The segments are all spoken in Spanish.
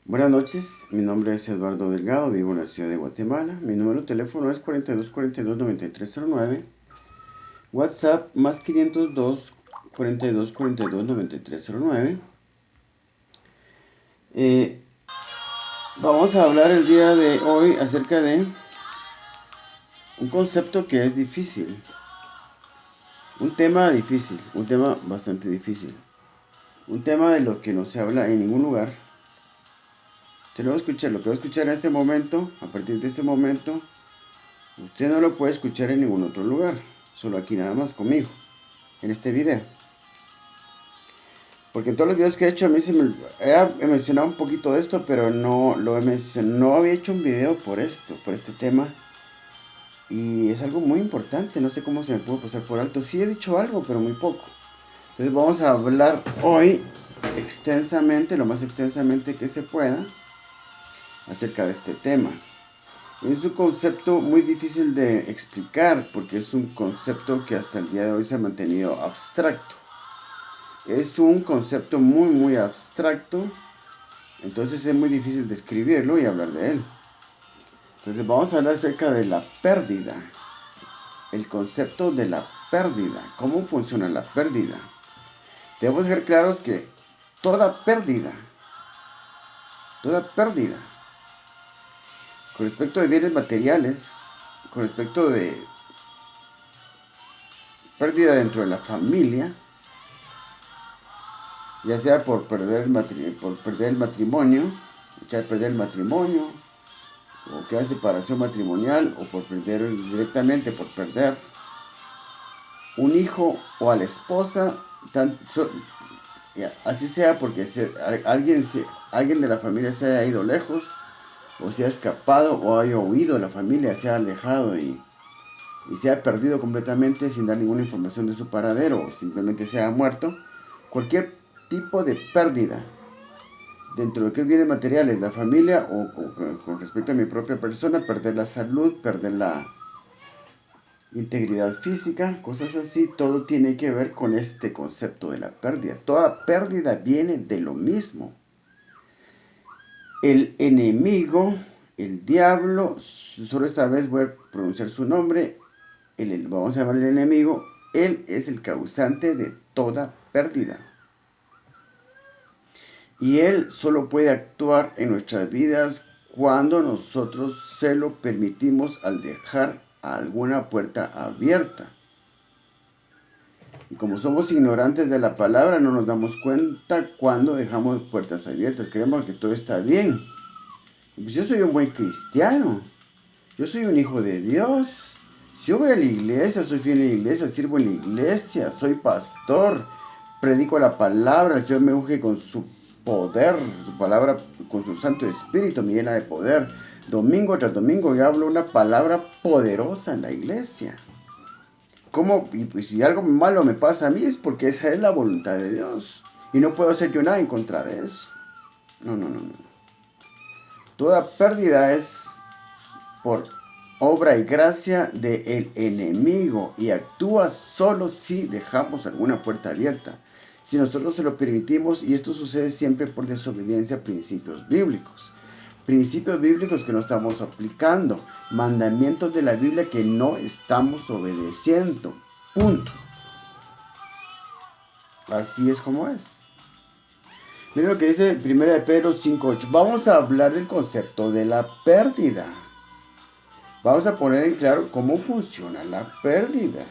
Buenas noches, mi nombre es Eduardo Delgado, vivo en la ciudad de Guatemala. Mi número de teléfono es 4242-9309. WhatsApp más 502-4242-9309. Eh, Vamos a hablar el día de hoy acerca de un concepto que es difícil. Un tema difícil, un tema bastante difícil. Un tema de lo que no se habla en ningún lugar. Usted lo va a escuchar, lo que va a escuchar en este momento, a partir de este momento, usted no lo puede escuchar en ningún otro lugar, solo aquí nada más conmigo, en este video. Porque en todos los videos que he hecho a mí he mencionado un poquito de esto, pero no había hecho un video por esto, por este tema. Y es algo muy importante, no sé cómo se me pudo pasar por alto. Sí he dicho algo, pero muy poco. Entonces vamos a hablar hoy extensamente, lo más extensamente que se pueda, acerca de este tema. Es un concepto muy difícil de explicar porque es un concepto que hasta el día de hoy se ha mantenido abstracto. Es un concepto muy abstracto, entonces es muy difícil describirlo y hablar de él. Entonces vamos a hablar acerca de la pérdida, el concepto de la pérdida, cómo funciona la pérdida. Debemos ser claros que toda pérdida, con respecto de bienes materiales, con respecto de pérdida dentro de la familia, ya sea por perder el matrimonio, echar a perder el matrimonio, o que hay separación matrimonial, o por perder directamente, por perder un hijo o a la esposa, así sea porque alguien de la familia se haya ido lejos, o se ha escapado, o haya huido de la familia, se ha alejado y se ha perdido completamente sin dar ninguna información de su paradero, o simplemente se ha muerto. Cualquier tipo de pérdida dentro de lo que es bienes materiales, la familia o con respecto a mi propia persona, perder la salud, perder la integridad física, cosas así, todo tiene que ver con este concepto de la pérdida. Toda pérdida viene de lo mismo. El enemigo, el diablo, solo esta vez voy a pronunciar su nombre, vamos a llamar el enemigo, él es el causante de toda pérdida. Y Él solo puede actuar en nuestras vidas cuando nosotros se lo permitimos al dejar alguna puerta abierta. Y como somos ignorantes de la palabra, no nos damos cuenta cuando dejamos puertas abiertas. Creemos que todo está bien. Pues yo soy un buen cristiano. Yo soy un hijo de Dios. Si yo voy a la iglesia, soy fiel en la iglesia, sirvo en la iglesia, soy pastor, predico la palabra, el Señor me unge con su poder, su palabra con su Santo Espíritu me llena de poder. Domingo tras domingo yo hablo una palabra poderosa en la iglesia. ¿Cómo? Y pues si algo malo me pasa a mí es porque esa es la voluntad de Dios. Y no puedo hacer yo nada en contra de eso. No. Toda pérdida es por obra y gracia del enemigo y actúa solo si dejamos alguna puerta abierta. Si nosotros se lo permitimos, y esto sucede siempre por desobediencia a principios bíblicos. Principios bíblicos que no estamos aplicando. Mandamientos de la Biblia que no estamos obedeciendo. Punto. Así es como es. Miren lo que dice 1 de Pedro 5:8. Vamos a hablar del concepto de la pérdida. Vamos a poner en claro cómo funciona la pérdida.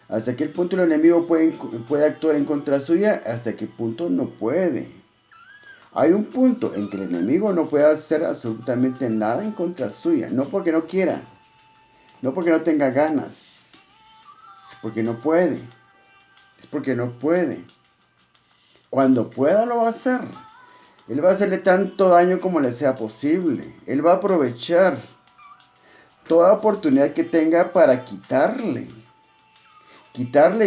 Hasta qué punto el enemigo puede actuar en contra suya, hasta qué punto no puede. Hay un punto en que el enemigo no puede hacer absolutamente nada en contra suya. No porque no quiera, no porque no tenga ganas, es porque no puede. Es porque no puede. Cuando pueda lo va a hacer. Él va a hacerle tanto daño como le sea posible. Él va a aprovechar toda oportunidad que tenga para quitarle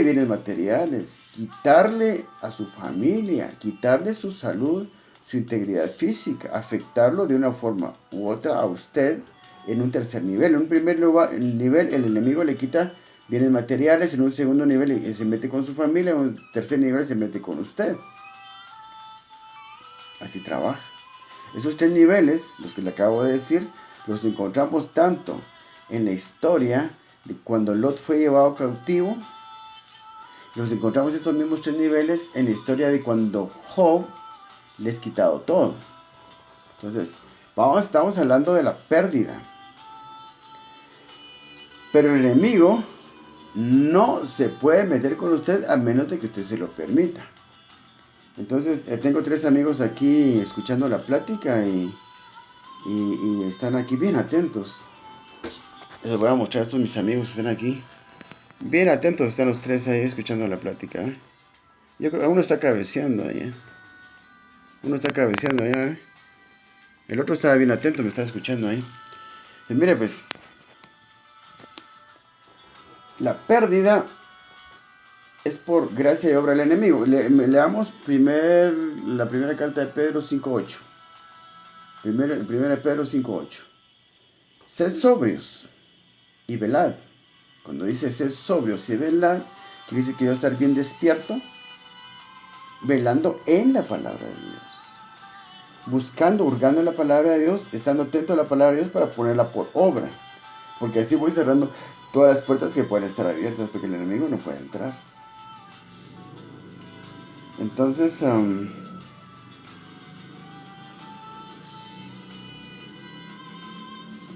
bienes materiales, quitarle a su familia, quitarle su salud, su integridad física, afectarlo de una forma u otra a usted en un tercer nivel. En un primer nivel el enemigo le quita bienes materiales, en un segundo nivel se mete con su familia, en un tercer nivel se mete con usted. Así trabaja. Esos tres niveles, los que le acabo de decir, los encontramos tanto en la historia de cuando Lot fue llevado cautivo. Los encontramos estos mismos tres niveles en la historia de cuando Job les quitado todo. Entonces, estamos hablando de la pérdida. Pero el enemigo no se puede meter con usted a menos de que usted se lo permita. Entonces, tengo 3 amigos aquí escuchando la plática y están aquí bien atentos. Les voy a mostrar a estos mis amigos que están aquí. Bien atentos están los 3 ahí escuchando la plática. Yo creo que uno está cabeceando ahí. Uno está cabeceando allá. El otro estaba bien atento, me estaba escuchando ahí. Pues mire, pues, la pérdida es por gracia y obra del enemigo. Leamos la primera carta de Pedro 5.8. Primera de Pedro 5.8. Sed sobrios y velad. Cuando dice sed sobrios y velad, quiere decir que yo estar bien despierto, velando en la palabra de Dios. Buscando, hurgando en la palabra de Dios, estando atento a la palabra de Dios para ponerla por obra. Porque así voy cerrando todas las puertas que pueden estar abiertas, porque el enemigo no puede entrar. Entonces,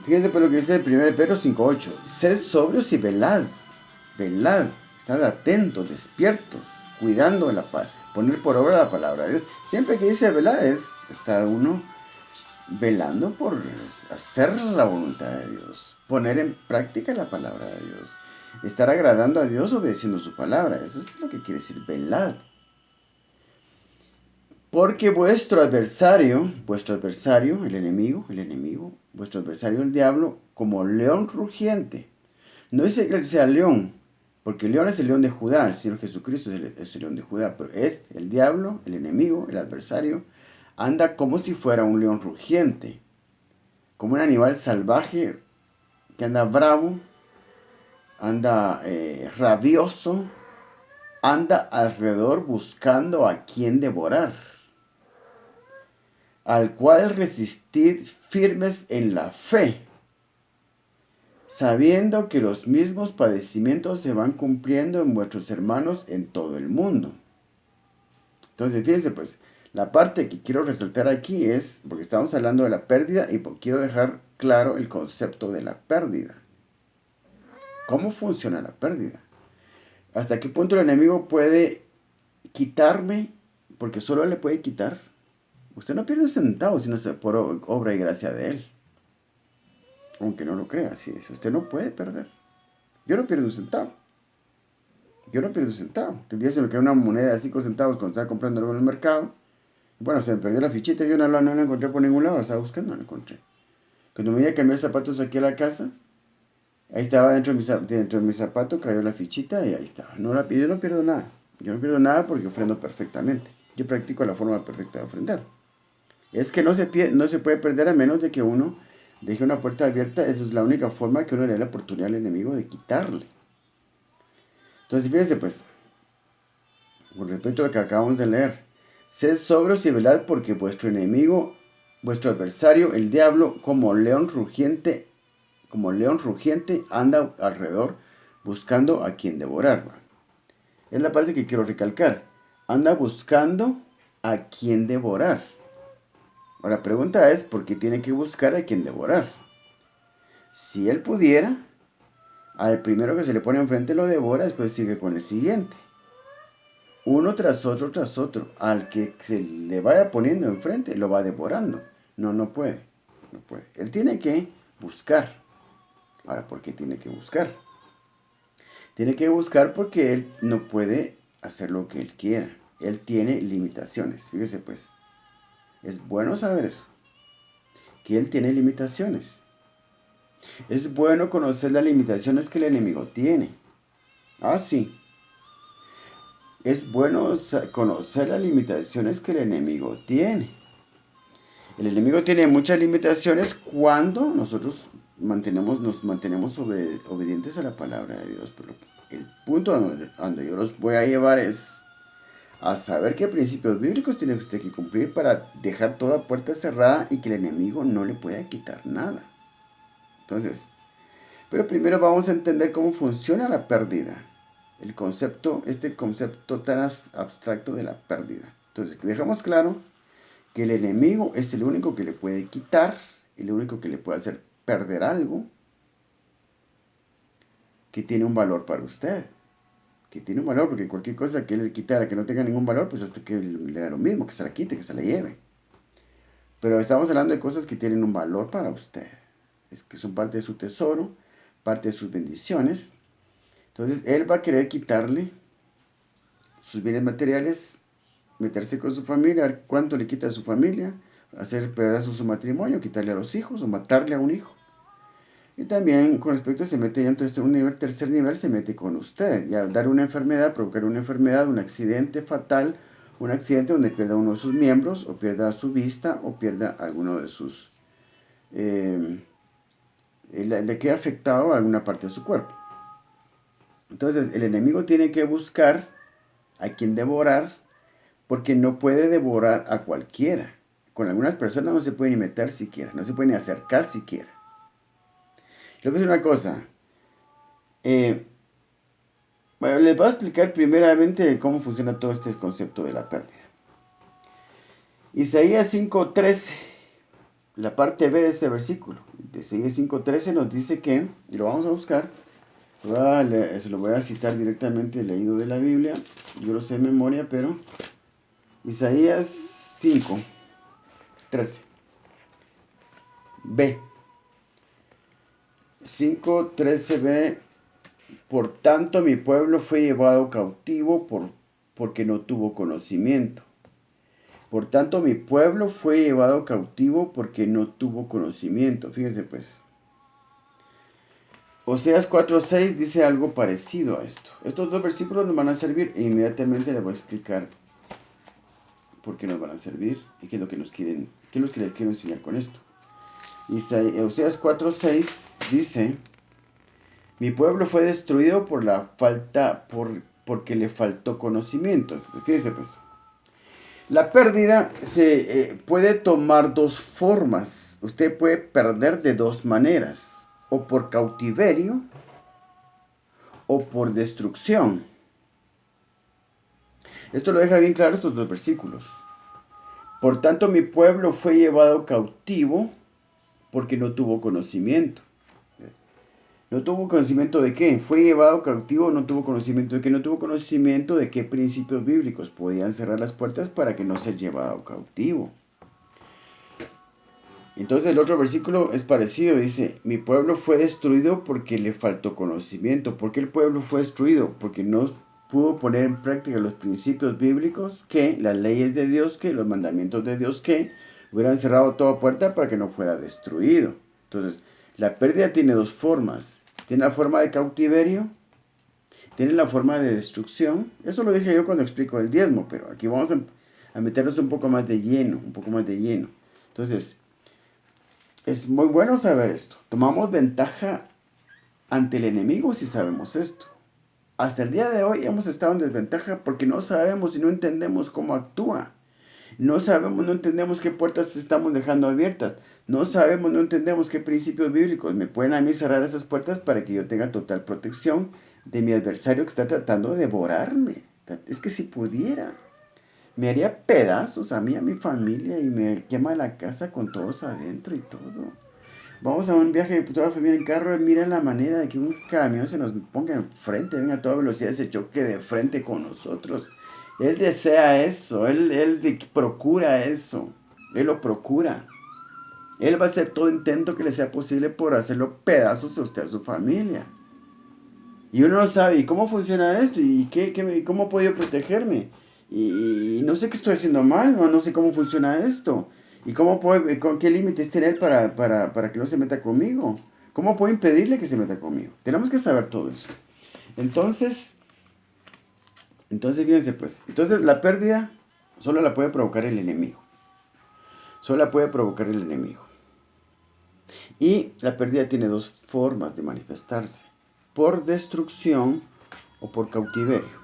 fíjense por lo que dice el 1 Pedro 5.8. Sed sobrios y velad. Velad. Estad atentos, despiertos, cuidando de la paz. Poner por obra la palabra de Dios. Siempre que dice velad está uno velando por hacer la voluntad de Dios. Poner en práctica la palabra de Dios. Estar agradando a Dios obedeciendo su palabra. Eso es lo que quiere decir velad. Porque vuestro adversario, el enemigo, vuestro adversario el diablo, como león rugiente. No dice que sea león, porque el león es el león de Judá, el Señor Jesucristo es el león de Judá, pero el diablo, el enemigo, el adversario, anda como si fuera un león rugiente, como un animal salvaje que anda bravo, anda rabioso, anda alrededor buscando a quien devorar, al cual resistid firmes en la fe, sabiendo que los mismos padecimientos se van cumpliendo en vuestros hermanos en todo el mundo. Entonces, fíjense pues, la parte que quiero resaltar aquí es, porque estamos hablando de la pérdida y quiero dejar claro el concepto de la pérdida. ¿Cómo funciona la pérdida? ¿Hasta qué punto el enemigo puede quitarme? Porque solo le puede quitar. Usted no pierde un centavo sino por obra y gracia de él. Aunque no lo crea, así es. Usted no puede perder. Yo no pierdo un centavo. El día se me quedó una moneda de 5 centavos cuando estaba comprando algo en el mercado. Bueno, se me perdió la fichita. Yo no la encontré por ningún lado. La estaba buscando, no la encontré. Cuando me iba a cambiar zapatos aquí a la casa, ahí estaba dentro de mi zapato, cayó la fichita y ahí estaba. Yo no pierdo nada. Yo no pierdo nada porque ofrendo perfectamente. Yo practico la forma perfecta de ofrendar. Es que no se puede perder a menos de que uno deje una puerta abierta. Esa es la única forma que uno le dé la oportunidad al enemigo de quitarle. Entonces, fíjense pues, con respecto a lo que acabamos de leer. Sed sobrios y velad porque vuestro enemigo, vuestro adversario, el diablo, como león rugiente, anda alrededor buscando a quien devorar. Es la parte que quiero recalcar. Anda buscando a quien devorar. Ahora la pregunta es, ¿por qué tiene que buscar a quien devorar? Si él pudiera, al primero que se le pone enfrente lo devora, después sigue con el siguiente. Uno tras otro. Al que se le vaya poniendo enfrente, lo va devorando. No puede. Él tiene que buscar. Ahora, ¿por qué tiene que buscar? Tiene que buscar porque él no puede hacer lo que él quiera. Él tiene limitaciones. Fíjese pues. Es bueno saber eso. Que él tiene limitaciones. Es bueno conocer las limitaciones que el enemigo tiene. Ah, sí. Es bueno conocer las limitaciones que el enemigo tiene. El enemigo tiene muchas limitaciones cuando nosotros nos mantenemos obedientes a la palabra de Dios. Pero el punto donde yo los voy a llevar es a saber qué principios bíblicos tiene usted que cumplir para dejar toda puerta cerrada y que el enemigo no le pueda quitar nada. Entonces, pero primero vamos a entender cómo funciona la pérdida. Este concepto tan abstracto de la pérdida. Entonces, dejamos claro que el enemigo es el único que le puede quitar, el único que le puede hacer perder algo que tiene un valor para usted. Que tiene un valor, porque cualquier cosa que él le quitara que no tenga ningún valor, pues hasta que le da lo mismo, que se la quite, que se la lleve. Pero estamos hablando de cosas que tienen un valor para usted. Es que son parte de su tesoro, parte de sus bendiciones. Entonces, él va a querer quitarle sus bienes materiales, meterse con su familia, ver cuánto le quita a su familia, hacer pedazos su matrimonio, quitarle a los hijos o matarle a un hijo. Y también con respecto se mete ya en tercer nivel se mete con usted. Ya dar una enfermedad, provocar una enfermedad, un accidente fatal, un accidente donde pierda uno de sus miembros, o pierda su vista, o pierda alguno de sus... le queda afectado a alguna parte de su cuerpo. Entonces el enemigo tiene que buscar a quien devorar, porque no puede devorar a cualquiera. Con algunas personas no se puede ni meter siquiera, no se puede ni acercar siquiera. Le voy a decir una cosa. Bueno, les voy a explicar primeramente cómo funciona todo este concepto de la pérdida. Isaías 5:13, la parte B de este versículo. De Isaías 5:13 nos dice que, y lo vamos a buscar, se lo voy a citar directamente leído de la Biblia. Yo lo sé de memoria, pero Isaías 5:13. B. 5:13b. Por tanto mi pueblo fue llevado cautivo porque no tuvo conocimiento. Por tanto mi pueblo fue llevado cautivo porque no tuvo conocimiento. Fíjense pues. Oseas 4:6 dice algo parecido a esto. Estos dos versículos nos van a servir e inmediatamente les voy a explicar por qué nos van a servir y qué es lo que les quiero enseñar con esto. Oseas 4:6 dice: mi pueblo fue destruido porque le faltó conocimiento. Fíjense pues. La pérdida se puede tomar dos formas. Usted puede perder de dos maneras. O por cautiverio o por destrucción. Esto lo deja bien claro estos dos versículos. Por tanto, mi pueblo fue llevado cautivo porque no tuvo conocimiento. ¿No tuvo conocimiento de qué? Fue llevado cautivo, no tuvo conocimiento de qué. No tuvo conocimiento de qué principios bíblicos podían cerrar las puertas para que no sea llevado cautivo. Entonces el otro versículo es parecido, dice: mi pueblo fue destruido porque le faltó conocimiento. ¿Por qué el pueblo fue destruido? Porque no pudo poner en práctica los principios bíblicos, que las leyes de Dios, que los mandamientos de Dios, que hubieran cerrado toda puerta para que no fuera destruido. Entonces, la pérdida tiene dos formas. Tiene la forma de cautiverio, tiene la forma de destrucción. Eso lo dije yo cuando explico el diezmo, pero aquí vamos a meternos un poco más de lleno, Entonces, es muy bueno saber esto. Tomamos ventaja ante el enemigo si sabemos esto. Hasta el día de hoy hemos estado en desventaja porque no sabemos y no entendemos cómo actúa. No entendemos qué puertas estamos dejando abiertas. No entendemos qué principios bíblicos me pueden a mí cerrar esas puertas para que yo tenga total protección de mi adversario que está tratando de devorarme. Es que si pudiera, me haría pedazos a mí, a mi familia, y me quema la casa con todos adentro y todo. Vamos a un viaje de toda la familia en carro, mira la manera de que un camión se nos ponga enfrente, venga a toda velocidad, se choque de frente con nosotros. Él desea eso, él procura eso, él lo procura. Él va a hacer todo intento que le sea posible por hacerlo pedazos a usted, a su familia. Y uno no sabe, ¿y cómo funciona esto? ¿Y cómo puedo yo protegerme? Y no sé qué estoy haciendo mal, no sé cómo funciona esto. ¿Y con qué límites tiene él para que no se meta conmigo? ¿Cómo puedo impedirle que se meta conmigo? Tenemos que saber todo eso. Entonces fíjense pues. Entonces la pérdida solo la puede provocar el enemigo. Solo la puede provocar el enemigo. Y la pérdida tiene dos formas de manifestarse: por destrucción o por cautiverio.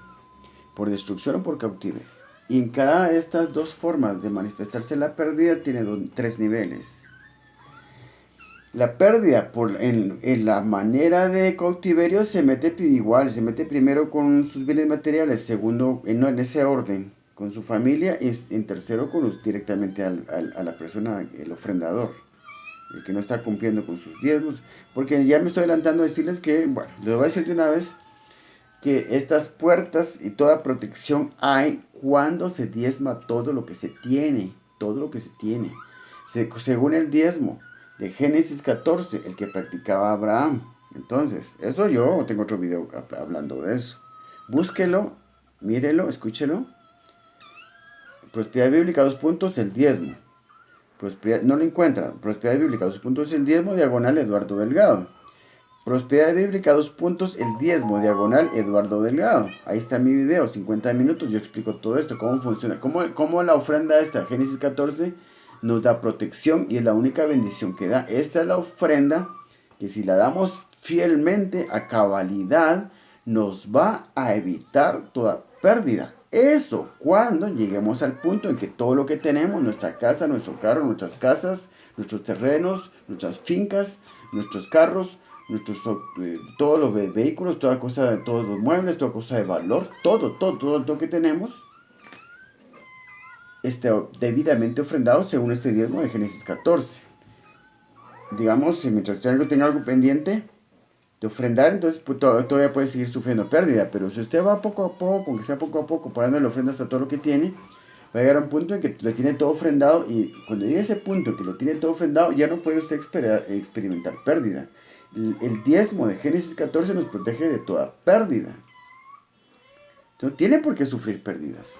Por destrucción o por cautiverio. Y en cada de estas dos formas de manifestarse la pérdida tiene tres niveles. La pérdida en la manera de cautiverio se mete igual, se mete primero con sus bienes materiales, segundo, no en ese orden, con su familia, y en tercero directamente a la persona, el ofrendador, el que no está cumpliendo con sus diezmos. Porque ya me estoy adelantando a decirles que, bueno, les voy a decir de una vez que estas puertas y toda protección hay cuando se diezma todo lo que se tiene, todo lo que se tiene. Según el diezmo de Génesis 14, el que practicaba Abraham. Entonces, eso yo tengo otro video hablando de eso. Búsquelo, mírelo, escúchelo. Prosperidad bíblica, 2 puntos, el diezmo. No lo encuentra. Prosperidad bíblica, 2 puntos, el diezmo, diagonal Eduardo Delgado. Prosperidad bíblica, 2 puntos, el diezmo, diagonal Eduardo Delgado. Ahí está mi video, 50 minutos, yo explico todo esto, cómo funciona, cómo la ofrenda esta, Génesis 14, nos da protección y es la única bendición que da. Esta es la ofrenda que si la damos fielmente, a cabalidad, nos va a evitar toda pérdida. Eso cuando lleguemos al punto en que todo lo que tenemos, nuestra casa, nuestro carro, nuestras casas, nuestros terrenos, nuestras fincas, nuestros carros, todos los vehículos, toda cosa, todos los muebles, toda cosa de valor, todo que tenemos, debidamente ofrendado según este diezmo de Génesis 14. Digamos, si mientras usted tenga algo pendiente de ofrendar, entonces pues, todavía puede seguir sufriendo pérdida. Pero si usted va poco a poco, aunque sea poco a poco, pagándole ofrendas a todo lo que tiene, va a llegar a un punto en que lo tiene todo ofrendado. Y cuando llegue a ese punto que lo tiene todo ofrendado, ya no puede usted experimentar pérdida. El diezmo de Génesis 14 nos protege de toda pérdida. No tiene por qué sufrir pérdidas.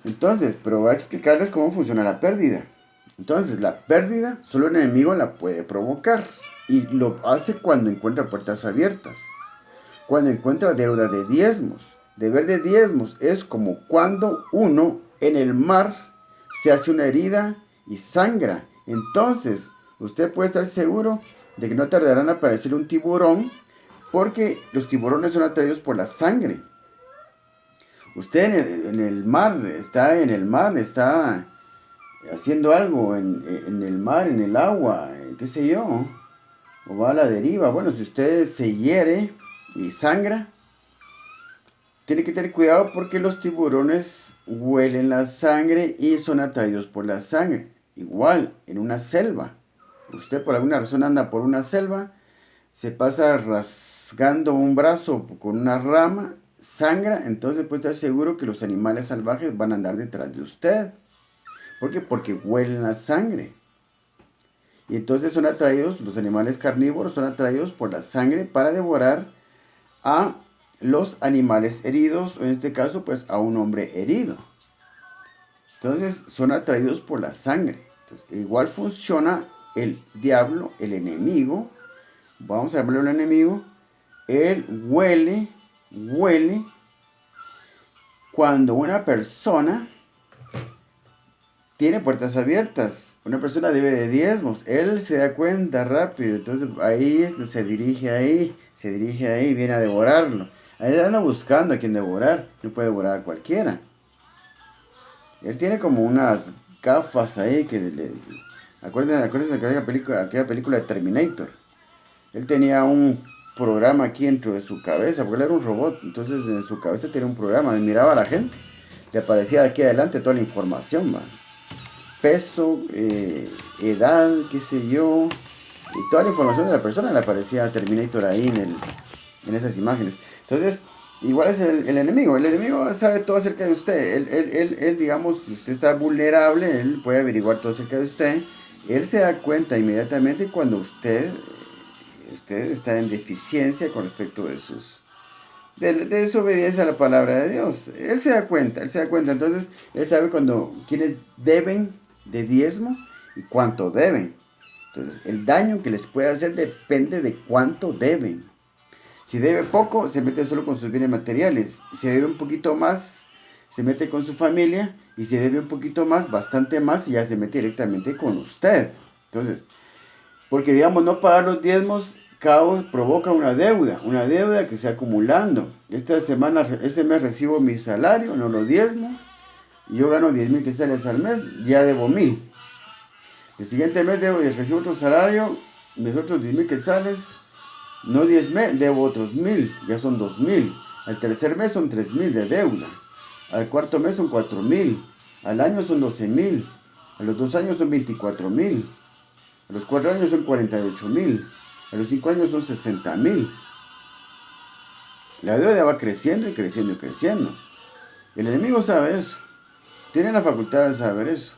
Entonces, pero voy a explicarles cómo funciona la pérdida. Entonces, la pérdida solo el enemigo la puede provocar. Y lo hace cuando encuentra puertas abiertas. Cuando encuentra deuda de diezmos. Deber de diezmos es como cuando uno en el mar se hace una herida y sangra. Entonces, usted puede estar seguro de que no tardará en aparecer un tiburón, porque los tiburones son atraídos por la sangre. Usted en el mar, está haciendo algo en el mar, en el agua, qué sé yo, o va a la deriva. Bueno, si usted se hiere y sangra, tiene que tener cuidado porque los tiburones huelen la sangre y son atraídos por la sangre. Igual, en una selva. Usted por alguna razón anda por una selva, se pasa rasgando un brazo con una rama, sangra, entonces puede estar seguro que los animales salvajes van a andar detrás de usted. ¿Por qué? Porque huelen la sangre. Y entonces son atraídos, los animales carnívoros son atraídos por la sangre para devorar a los animales heridos, o en este caso pues a un hombre herido. Entonces son atraídos por la sangre. Entonces, igual funciona el diablo, el enemigo. Vamos a llamarlo el enemigo. Él huele cuando una persona tiene puertas abiertas. Una persona debe de diezmos. Él se da cuenta rápido. Entonces se dirige ahí, viene a devorarlo. Ahí anda buscando a quien devorar. No puede devorar a cualquiera. Él tiene como unas gafas ahí que acuérdense de aquella película de Terminator. Él tenía un programa aquí dentro de su cabeza, porque él era un robot. Entonces en su cabeza tenía un programa. Miraba a la gente, le aparecía de aquí adelante toda la información, man. Peso, edad, qué sé yo, y toda la información de la persona le aparecía a Terminator ahí en esas imágenes. Entonces, igual es el enemigo. El enemigo sabe todo acerca de usted. Él, digamos, si usted está vulnerable, él puede averiguar todo acerca de usted. Él se da cuenta inmediatamente cuando usted está en deficiencia con respecto de su obediencia a la palabra de Dios. Él se da cuenta. Entonces, él sabe cuando quienes deben de diezmo y cuánto deben. Entonces, el daño que les puede hacer depende de cuánto deben. Si debe poco, se mete solo con sus bienes materiales. Si debe un poquito más, se mete con su familia. Y si debe un poquito más, bastante más, ya se mete directamente con usted. Entonces, porque digamos, no pagar los diezmos provoca una deuda que se acumulando. Este mes recibo mi salario, no lo diezmo. y yo gano 10,000 quetzales al mes, ya debo 1,000. El siguiente mes recibo otro salario, mis otros 10,000 quetzales, no 10,000, debo otros 1,000, ya son 2,000. Al tercer mes son 3,000 de deuda. Al cuarto mes son 4,000. Al año son 12,000. A los 2 años son 24,000. A los 4 años son 48,000. A los 5 años son 60,000. La deuda va creciendo y creciendo y creciendo. El enemigo sabe eso. Tiene la facultad de saber eso.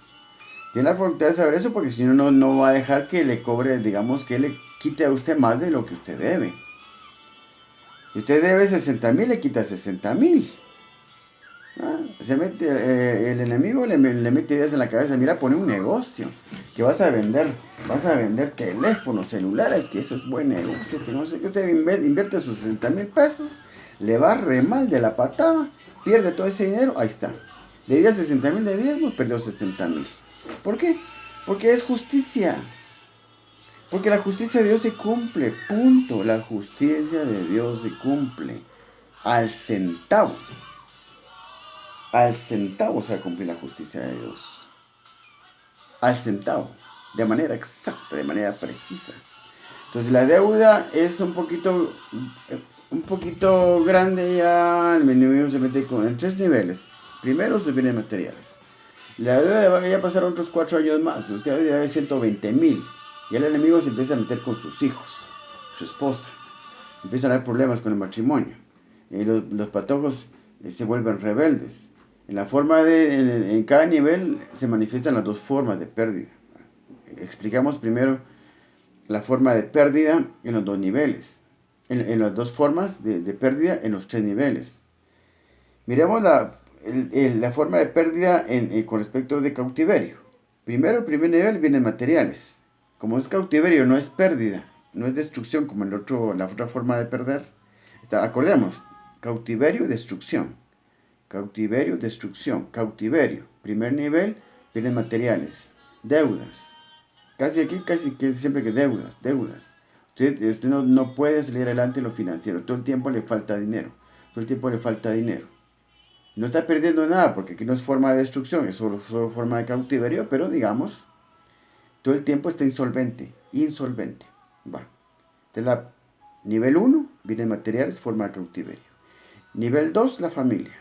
Tiene la facultad de saber eso porque si no, no va a dejar que le cobre, digamos, que le quite a usted más de lo que usted debe. Si usted debe 60,000, le quita 60,000. Se mete, el enemigo le mete ideas en la cabeza. Mira, pone un negocio que vas a vender teléfonos, celulares, que eso es buen negocio, que no sé qué. Usted invierte sus 60,000 pesos, le va re mal de la patada, pierde todo ese dinero, ahí está. Debía 60,000 de diezmo, perdió 60,000. ¿Por qué? Porque es justicia. Porque la justicia de Dios se cumple, punto. La justicia de Dios se cumple al centavo. Al centavo se va a cumplir la justicia de Dios. Al centavo. De manera exacta, de manera precisa. Entonces la deuda es un poquito grande ya. El enemigo se mete en 3 niveles. Primero, sus bienes materiales. La deuda va a pasar otros 4 años más. O sea, debe 120,000. Y el enemigo se empieza a meter con sus hijos, su esposa. Empiezan a haber problemas con el matrimonio. Los patojos se vuelven rebeldes. En cada nivel se manifiestan las 2 formas de pérdida. Explicamos primero la forma de pérdida en los 2 niveles. En las 2 formas de pérdida en los 3 niveles. Miremos la forma de pérdida con respecto de cautiverio. Primero, el primer nivel, bienes materiales. Como es cautiverio, no es pérdida, no es destrucción como la otra forma de perder. Acordemos, cautiverio y destrucción. Cautiverio, destrucción. Cautiverio, primer nivel, bienes materiales. Deudas. Casi que siempre que deudas. Usted no puede salir adelante en lo financiero. Todo el tiempo le falta dinero. No está perdiendo nada porque aquí no es forma de destrucción, es solo forma de cautiverio, pero digamos, todo el tiempo está insolvente. Va. Entonces, nivel 1, bienes materiales, forma de cautiverio. Nivel 2, la familia.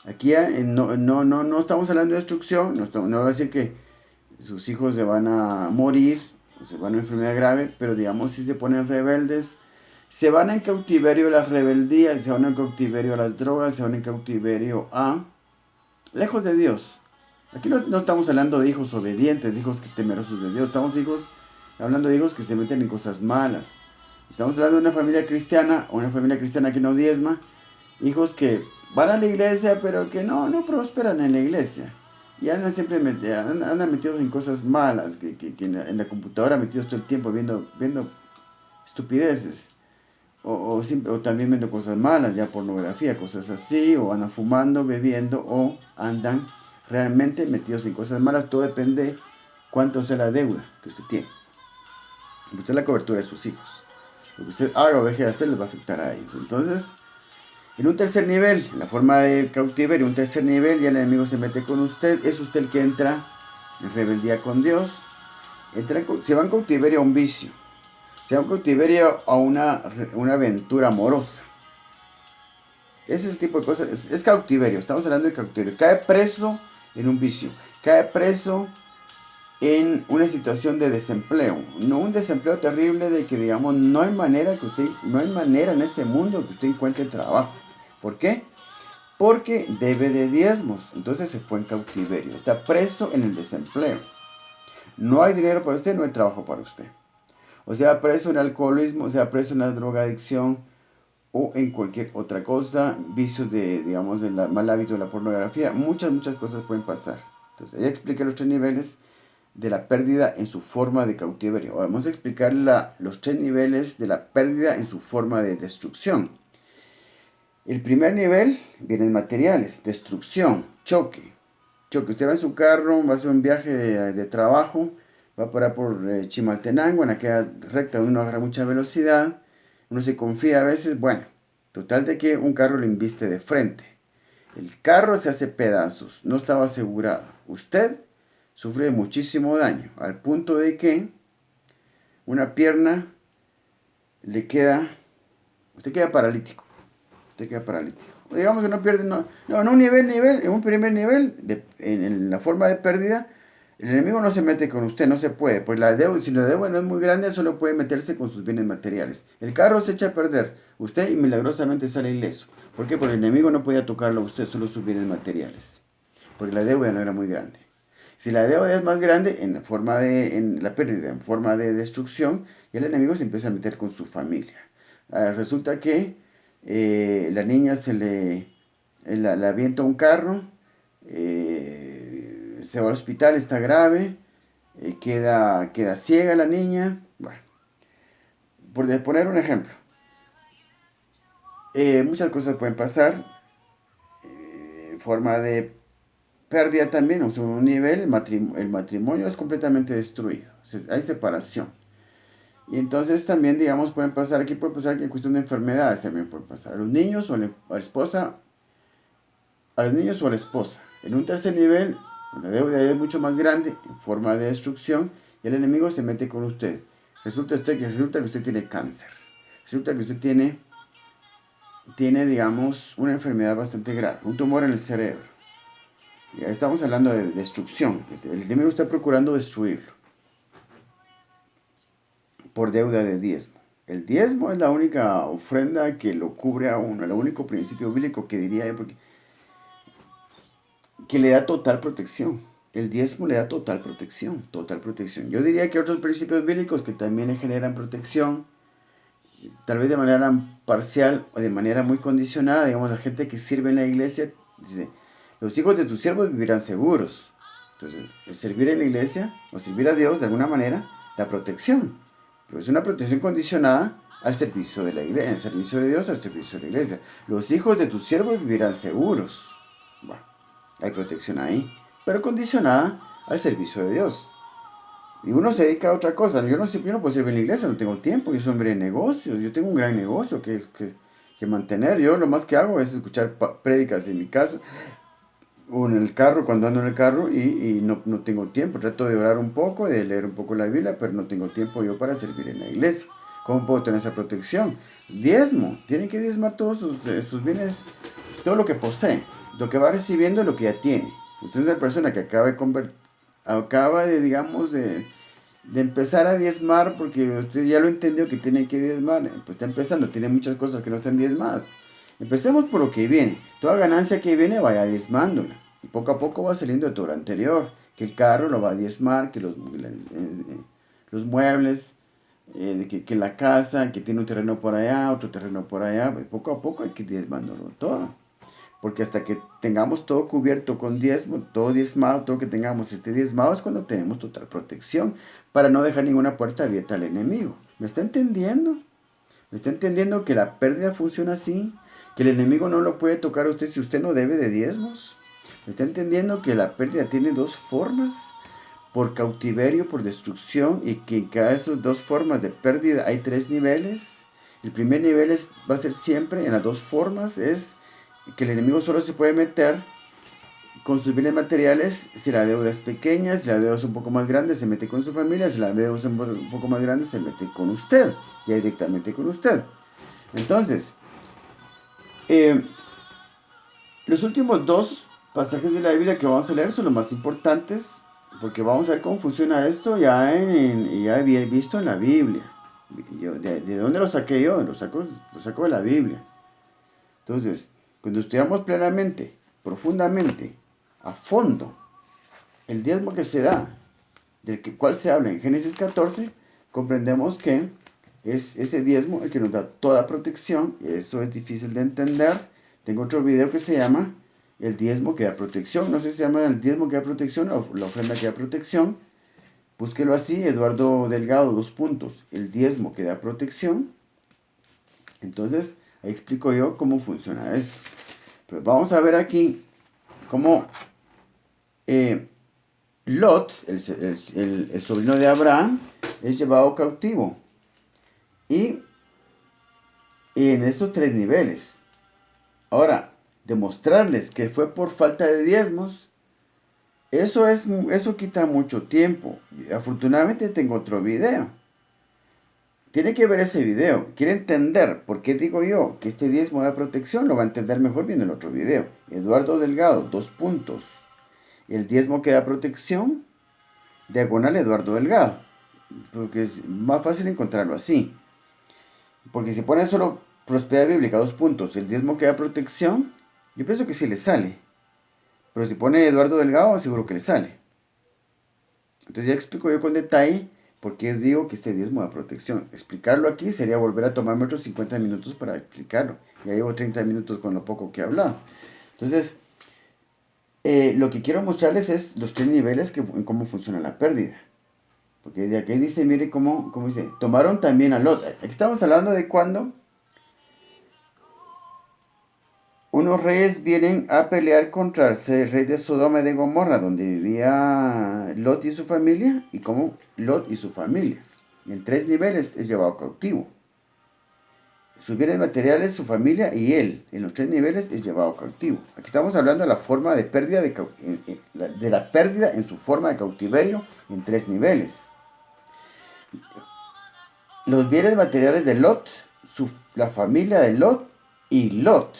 Aquí no estamos hablando de destrucción, no va a decir que sus hijos se van a morir, o se van a una enfermedad grave, pero digamos si se ponen rebeldes, se van en cautiverio a las rebeldías, se van en cautiverio a las drogas, se van en cautiverio lejos de Dios. Aquí no estamos hablando de hijos obedientes, de hijos temerosos de Dios. Estamos hablando de hijos que se meten en cosas malas. Estamos hablando de una familia cristiana que no diezma. Hijos que van a la iglesia pero que no prosperan en la iglesia. Y andan siempre andan metidos en cosas malas. Que en la computadora metidos todo el tiempo viendo estupideces. O también viendo cosas malas, ya pornografía, cosas así. O andan fumando, bebiendo o andan realmente metidos en cosas malas. Todo depende cuánto sea la deuda que usted tiene. Usted la cobertura de sus hijos. Lo que usted haga o deje de hacer les va a afectar a ellos. Entonces, en un tercer nivel, en la forma de cautiverio, un tercer nivel, ya el enemigo se mete con usted. Es usted el que entra en rebeldía con Dios. Se va en cautiverio a un vicio. Se va en cautiverio a una aventura amorosa. Ese es el tipo de cosas. Es cautiverio. Estamos hablando de cautiverio. Cae preso en un vicio. Cae preso en una situación de desempleo. No un desempleo terrible de que digamos no hay manera en este mundo que usted encuentre trabajo. ¿Por qué? Porque debe de diezmos. Entonces se fue en cautiverio. Está preso en el desempleo. No hay dinero para usted, no hay trabajo para usted. O sea, preso en alcoholismo, o sea, preso en la drogadicción o en cualquier otra cosa, vicios digamos, del mal hábito de la pornografía. Muchas cosas pueden pasar. Entonces, ya expliqué los 3 niveles de la pérdida en su forma de cautiverio. Ahora vamos a explicar los 3 niveles de la pérdida en su forma de destrucción. El primer nivel, bienes materiales, destrucción, choque. Usted va en su carro, va a hacer un viaje de trabajo, va a parar por Chimaltenango, en aquella recta donde uno agarra mucha velocidad, uno se confía a veces, bueno, total de que un carro lo embiste de frente. El carro se hace pedazos, no estaba asegurado. Usted sufre muchísimo daño, al punto de que una pierna le queda, usted queda paralítico. Usted queda paralítico. Digamos que no pierde, en un en un primer nivel, en la forma de pérdida, el enemigo no se mete con usted, no se puede. Pues si la deuda no es muy grande, solo puede meterse con sus bienes materiales. El carro se echa a perder, usted milagrosamente sale ileso. ¿Por qué? Porque el enemigo no podía tocarlo a usted, solo sus bienes materiales. Porque la deuda no era muy grande. Si la deuda es más grande, en la pérdida, en forma de destrucción, y el enemigo se empieza a meter con su familia. Resulta que la niña le avienta un carro, se va al hospital, está grave, queda ciega la niña. Bueno, por poner un ejemplo, muchas cosas pueden pasar. Forma de pérdida también, o sea, un nivel, el matrimonio es completamente destruido, hay separación. Y entonces también, digamos, puede pasar que en cuestión de enfermedades también puede pasar. A los niños o a la esposa, a los niños o a la esposa. En un tercer nivel, la deuda es mucho más grande, en forma de destrucción, y el enemigo se mete con usted. Resulta que usted tiene cáncer. Resulta que usted tiene, digamos, una enfermedad bastante grave, un tumor en el cerebro. Ya estamos hablando de destrucción. El enemigo está procurando destruirlo por deuda de diezmo. El diezmo es la única ofrenda que lo cubre a uno, el único principio bíblico que diría yo, porque que le da total protección. El diezmo le da total protección, total protección. Yo diría que otros principios bíblicos que también le generan protección, tal vez de manera parcial o de manera muy condicionada, digamos, la gente que sirve en la iglesia, dice, los hijos de tus siervos vivirán seguros. Entonces, el servir en la iglesia o servir a Dios de alguna manera da protección, pero es una protección condicionada al servicio de la iglesia, al servicio de Dios, al servicio de la iglesia. Los hijos de tus siervos vivirán seguros. Bueno, hay protección ahí, pero condicionada al servicio de Dios. Y uno se dedica a otra cosa. Yo no puedo servir en la iglesia, no tengo tiempo. Yo soy hombre de negocios. Yo tengo un gran negocio que mantener. Yo lo más que hago es escuchar prédicas en mi casa o en el carro, cuando ando en el carro y no tengo tiempo. Trato de orar un poco, de leer un poco la Biblia, pero no tengo tiempo yo para servir en la iglesia. ¿Cómo puedo tener esa protección? Diezmo. Tienen que diezmar todos sus bienes, todo lo que posee. Lo que va recibiendo es lo que ya tiene. Usted es una persona que acaba de, digamos, de empezar a diezmar porque usted ya lo entendió que tiene que diezmar. Pues está empezando, tiene muchas cosas que no están diezmadas. Empecemos por lo que viene. Toda ganancia que viene vaya diezmándola. Y poco a poco va saliendo de todo lo anterior. Que el carro lo va a diezmar, que los muebles, que la casa, que tiene un terreno por allá, otro terreno por allá. Pues poco a poco hay que ir diezmándolo todo. Porque hasta que tengamos todo cubierto con diezmo, todo diezmado, todo que tengamos esté diezmado es cuando tenemos total protección para no dejar ninguna puerta abierta al enemigo. ¿Me está entendiendo? ¿Me está entendiendo que la pérdida funciona así? Que el enemigo no lo puede tocar a usted si usted no debe de diezmos. ¿Me está entendiendo que la pérdida tiene dos formas? Por cautiverio, por destrucción, y que en cada de esas dos formas de pérdida hay tres niveles. El primer nivel va a ser siempre en las dos formas, es que el enemigo solo se puede meter con sus bienes materiales si la deuda es pequeña, si la deuda es un poco más grande se mete con su familia, si la deuda es un poco más grande se mete con usted, ya directamente con usted. Entonces, los últimos dos pasajes de la Biblia que vamos a leer son los más importantes, porque vamos a ver cómo funciona esto ya había visto en la Biblia. ¿De dónde lo saqué yo? Lo saco de la Biblia. Entonces, cuando estudiamos plenamente, profundamente, a fondo, el diezmo que se da, cual se habla en Génesis 14, comprendemos que es ese diezmo el que nos da toda protección. Eso es difícil de entender. Tengo otro video que se llama el diezmo que da protección. No sé si se llama el diezmo que da protección o la ofrenda que da protección. Búsquelo así, Eduardo Delgado, 2 puntos. El diezmo que da protección. Entonces, ahí explico yo cómo funciona esto. Pero vamos a ver aquí cómo Lot, el sobrino de Abraham, es llevado cautivo. Y en estos tres niveles. Ahora, demostrarles que fue por falta de diezmos, eso quita mucho tiempo. Afortunadamente tengo otro video. Tiene que ver ese video. Quiere entender por qué digo yo que este diezmo da protección. Lo va a entender mejor viendo el otro video. Eduardo Delgado, 2 puntos. El diezmo que da protección, diagonal Eduardo Delgado. Porque es más fácil encontrarlo así. Porque si pone solo prosperidad bíblica, 2 puntos, el diezmo que da protección, yo pienso que sí le sale. Pero si pone Eduardo Delgado, seguro que le sale. Entonces ya explico yo con detalle por qué digo que este diezmo da protección. Explicarlo aquí sería volver a tomarme otros 50 minutos para explicarlo. Ya llevo 30 minutos con lo poco que he hablado. Entonces, lo que quiero mostrarles es los 3 niveles en cómo funciona la pérdida. Porque de aquí dice, mire cómo dice, tomaron también a Lot. Aquí estamos hablando de cuando unos reyes vienen a pelear contra el rey de Sodoma y de Gomorra, donde vivía Lot y su familia, y cómo Lot y su familia, en 3 niveles, es llevado cautivo. Sus bienes materiales, su familia y él, en los 3 niveles, es llevado cautivo. Aquí estamos hablando de la forma de pérdida, de la pérdida en su forma de cautiverio en 3 niveles. Los bienes materiales de Lot, la familia de Lot y Lot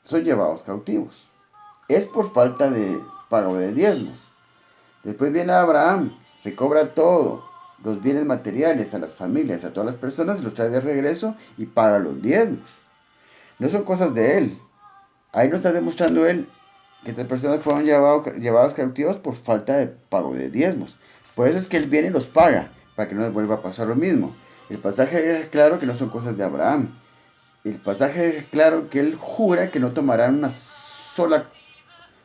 son llevados cautivos. Es por falta de pago de diezmos. Después viene Abraham, recobra todo, los bienes materiales a las familias, a todas las personas, los trae de regreso y paga los diezmos. No son cosas de él. Ahí nos está demostrando él que estas personas fueron llevadas cautivas por falta de pago de diezmos. Por eso es que él viene y los paga, para que no les vuelva a pasar lo mismo. El pasaje es claro que no son cosas de Abraham. El pasaje es claro que él jura que no tomarán una sola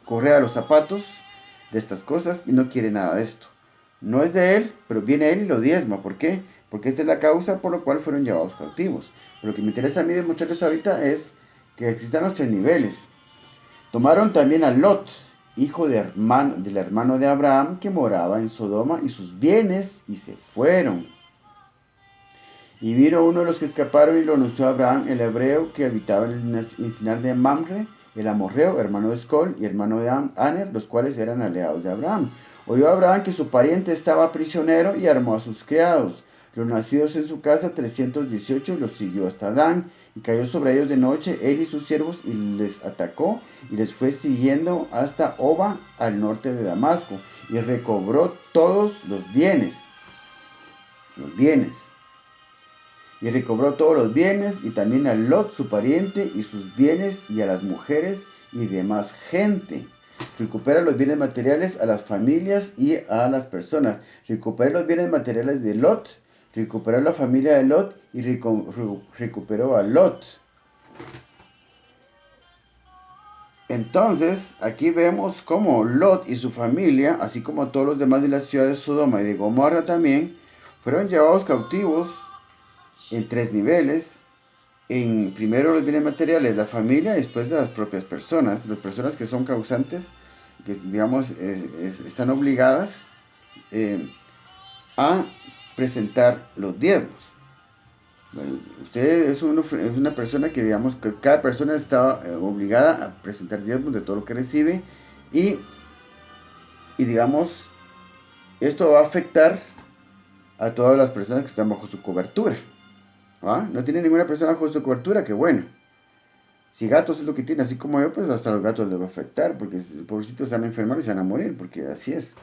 correa a los zapatos de estas cosas y no quiere nada de esto. No es de él, pero viene él y lo diezma. ¿Por qué? Porque esta es la causa por la cual fueron llevados cautivos. Pero lo que me interesa a mí demostrarles ahorita es que existen los 3 niveles. Tomaron también a Lot, hijo del hermano de Abraham, que moraba en Sodoma, y sus bienes, y se fueron. Y vino uno de los que escaparon y lo anunció a Abraham, el hebreo, que habitaba en el encinar de Mamre, el amorreo, hermano de Escol y hermano de Aner, los cuales eran aliados de Abraham. Oyó Abraham que su pariente estaba prisionero y armó a sus criados. Los nacidos en su casa, 318, los siguió hasta Dan, y cayó sobre ellos de noche, él y sus siervos, y les atacó, y les fue siguiendo hasta Oba, al norte de Damasco, y recobró todos los bienes. Y recobró todos los bienes, y también a Lot, su pariente, y sus bienes, y a las mujeres y demás gente. Recupera los bienes materiales a las familias y a las personas. Recupera los bienes materiales de Lot, recuperó la familia de Lot y recuperó a Lot. Entonces, aquí vemos cómo Lot y su familia, así como todos los demás de la ciudad de Sodoma y de Gomorra también, fueron llevados cautivos en 3 niveles. En primero los bienes materiales, la familia, y después de las propias personas. Las personas que son causantes, que digamos están obligadas a presentar los diezmos. Bueno, usted es una persona que, digamos, que cada persona está obligada a presentar diezmos de todo lo que recibe, y digamos, esto va a afectar a todas las personas que están bajo su cobertura. ¿Ah? No tiene ninguna persona bajo su cobertura, que bueno. Si gatos es lo que tiene, así como yo, pues hasta a los gatos les va a afectar, porque los pobrecitos se van a enfermar y se van a morir, porque así es.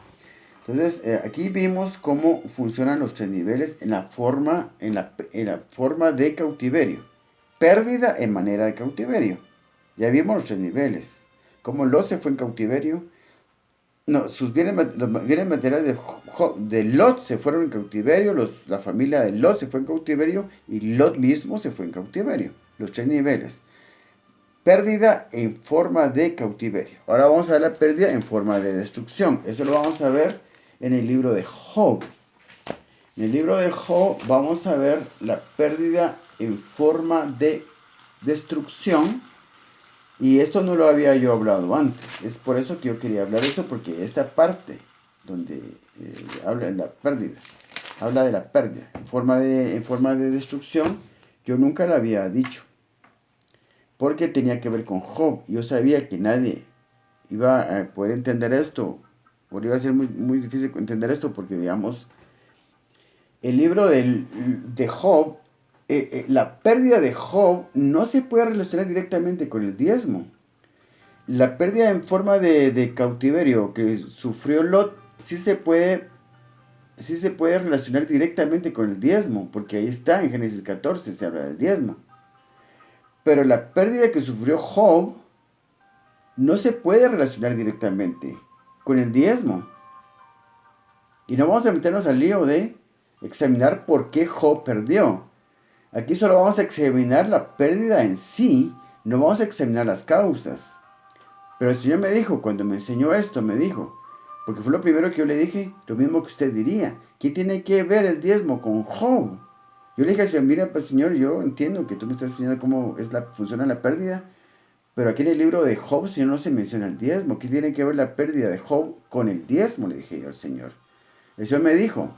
Entonces, aquí vimos cómo funcionan los 3 niveles en la forma de cautiverio. Pérdida en manera de cautiverio. Ya vimos los 3 niveles. Cómo Lot se fue en cautiverio. No, los bienes materiales de Lot se fueron en cautiverio. La familia de Lot se fue en cautiverio. Y Lot mismo se fue en cautiverio. Los 3 niveles. Pérdida en forma de cautiverio. Ahora vamos a ver la pérdida en forma de destrucción. Eso lo vamos a ver en el libro de Job. En el libro de Job vamos a ver la pérdida en forma de destrucción. Y esto no lo había yo hablado antes. Es por eso que yo quería hablar de esto, porque esta parte donde habla de la pérdida, en forma de destrucción, yo nunca la había dicho. porque tenía que ver con Job. Yo sabía que nadie iba a poder entender esto, o iba a ser muy, muy difícil entender esto, porque digamos, el libro de Job, la pérdida de Job no se puede relacionar directamente con el diezmo. La pérdida en forma de cautiverio que sufrió Lot sí se puede relacionar directamente con el diezmo, porque ahí está en Génesis 14, se habla del diezmo. Pero la pérdida que sufrió Job no se puede relacionar directamente con el diezmo. Y no vamos a meternos al lío de examinar por qué Job perdió. Aquí solo vamos a examinar la pérdida en sí, no vamos a examinar las causas. Pero el Señor me dijo, cuando me enseñó esto, me dijo, porque fue lo primero que yo le dije, lo mismo que usted diría, ¿qué tiene que ver el diezmo con Job? Yo le dije al Señor, mira, pues Señor, yo entiendo que tú me estás enseñando cómo funciona la pérdida, pero aquí en el libro de Job, Señor, no se menciona el diezmo. ¿Qué tiene que ver la pérdida de Job con el diezmo? Le dije yo al Señor. El Señor me dijo,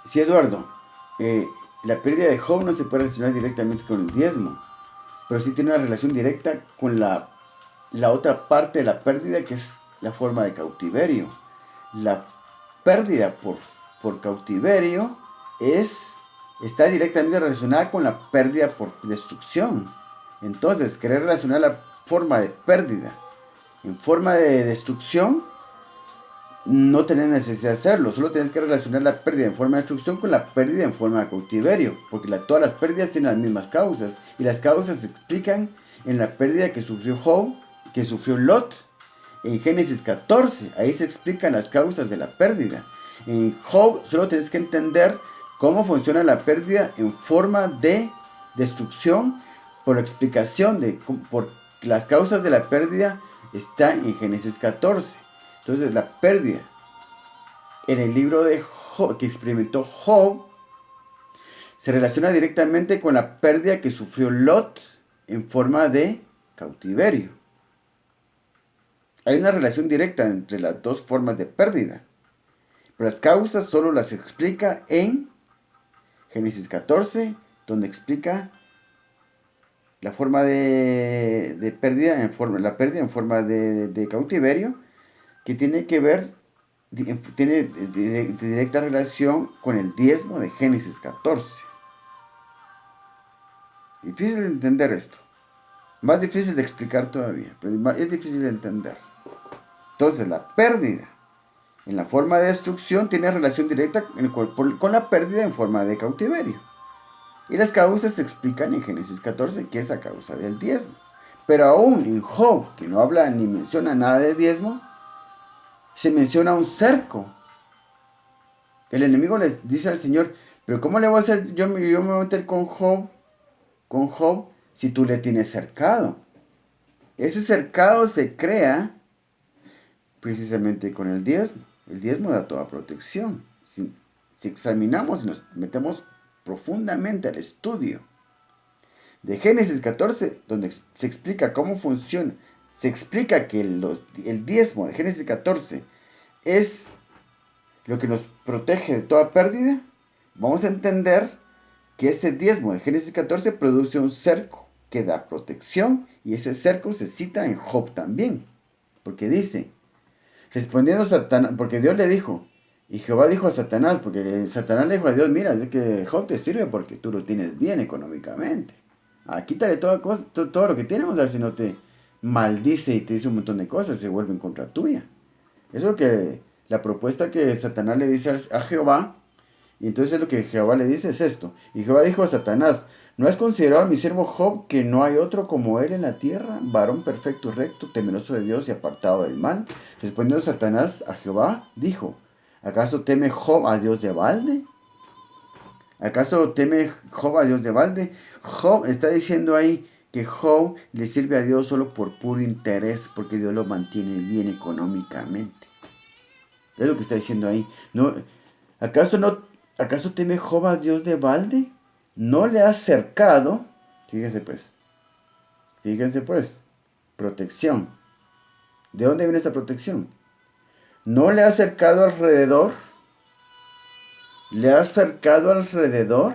sí, Eduardo, eh, la pérdida de Job no se puede relacionar directamente con el diezmo, pero sí tiene una relación directa con la otra parte de la pérdida, que es la forma de cautiverio. La pérdida por cautiverio está directamente relacionada con la pérdida por destrucción. Entonces, querer relacionar la forma de pérdida en forma de destrucción, no tenés necesidad de hacerlo. Solo tienes que relacionar la pérdida en forma de destrucción con la pérdida en forma de cautiverio. Porque todas las pérdidas tienen las mismas causas. Y las causas se explican en la pérdida que sufrió Job, que sufrió Lot. En Génesis 14, ahí se explican las causas de la pérdida. En Job solo tienes que entender cómo funciona la pérdida en forma de destrucción por la explicación por las causas de la pérdida está en Génesis 14. Entonces la pérdida en el libro de Job, que experimentó Job, se relaciona directamente con la pérdida que sufrió Lot en forma de cautiverio. Hay una relación directa entre las dos formas de pérdida, pero las causas solo las explica en Génesis 14, donde explica la forma de pérdida, la pérdida en forma de cautiverio, que tiene que ver, tiene directa relación con el diezmo de Génesis 14. Difícil de entender esto. Más difícil de explicar todavía, pero es difícil de entender. Entonces, la pérdida en la forma de destrucción tiene relación directa con la pérdida en forma de cautiverio. Y las causas se explican en Génesis 14, que es a causa del diezmo. Pero aún en Job, que no habla ni menciona nada de diezmo, se menciona un cerco. El enemigo les dice al Señor, pero ¿cómo le voy a hacer? Yo me voy a meter con Job, si tú le tienes cercado. Ese cercado se crea precisamente con el diezmo. El diezmo da toda protección. Si examinamos y nos metemos profundamente al estudio de Génesis 14, donde se explica cómo funciona, se explica que el diezmo de Génesis 14 es lo que nos protege de toda pérdida, vamos a entender que ese diezmo de Génesis 14 produce un cerco que da protección, y ese cerco se cita en Job también, porque dice, respondiendo Satanás, porque Dios le dijo, y Jehová dijo a Satanás, porque Satanás le dijo a Dios, mira, es que Job te sirve porque tú lo tienes bien económicamente. Quítale todo lo que tiene, vamos a ver si no te maldice y te dice un montón de cosas, se vuelve en contra tuya. Eso es lo que la propuesta que Satanás le dice a Jehová. Y entonces lo que Jehová le dice es esto. Y Jehová dijo a Satanás, ¿no has considerado a mi siervo Job, que no hay otro como él en la tierra, varón perfecto y recto, temeroso de Dios y apartado del mal? Respondiendo Satanás a Jehová, dijo, ¿acaso teme Job a Dios de balde? ¿Acaso teme Job a Dios de balde? Job está diciendo ahí que Job le sirve a Dios solo por puro interés, porque Dios lo mantiene bien económicamente. Es lo que está diciendo ahí. No, ¿acaso teme Job a Dios de balde? No le ha cercado, fíjense pues, protección. ¿De dónde viene esta protección? No le ha cercado alrededor, le ha cercado alrededor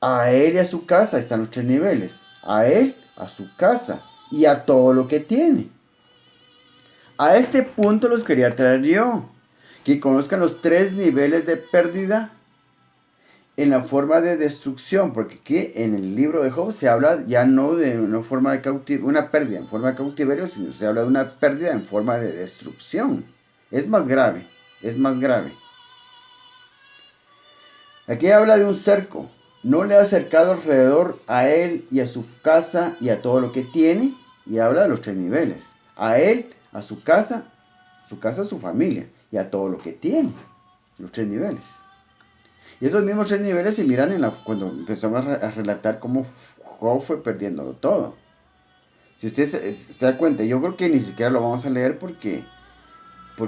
A él y a su casa, están los tres niveles. A él, a su casa y a todo lo que tiene. A este punto los quería traer yo. Que conozcan los tres niveles de pérdida en la forma de destrucción, porque aquí en el libro de Job se habla ya no de una forma de una pérdida en forma de cautiverio, sino se habla de una pérdida en forma de destrucción. Es más grave, es más grave. Aquí habla de un cerco. No le ha cercado alrededor a él y a su casa y a todo lo que tiene, y habla de los tres niveles. A él, a su casa, su familia, y a todo lo que tiene. Los tres niveles. Y esos mismos tres niveles se miran cuando empezamos a relatar cómo Job fue perdiéndolo todo. Si usted se da cuenta, yo creo que ni siquiera lo vamos a leer porque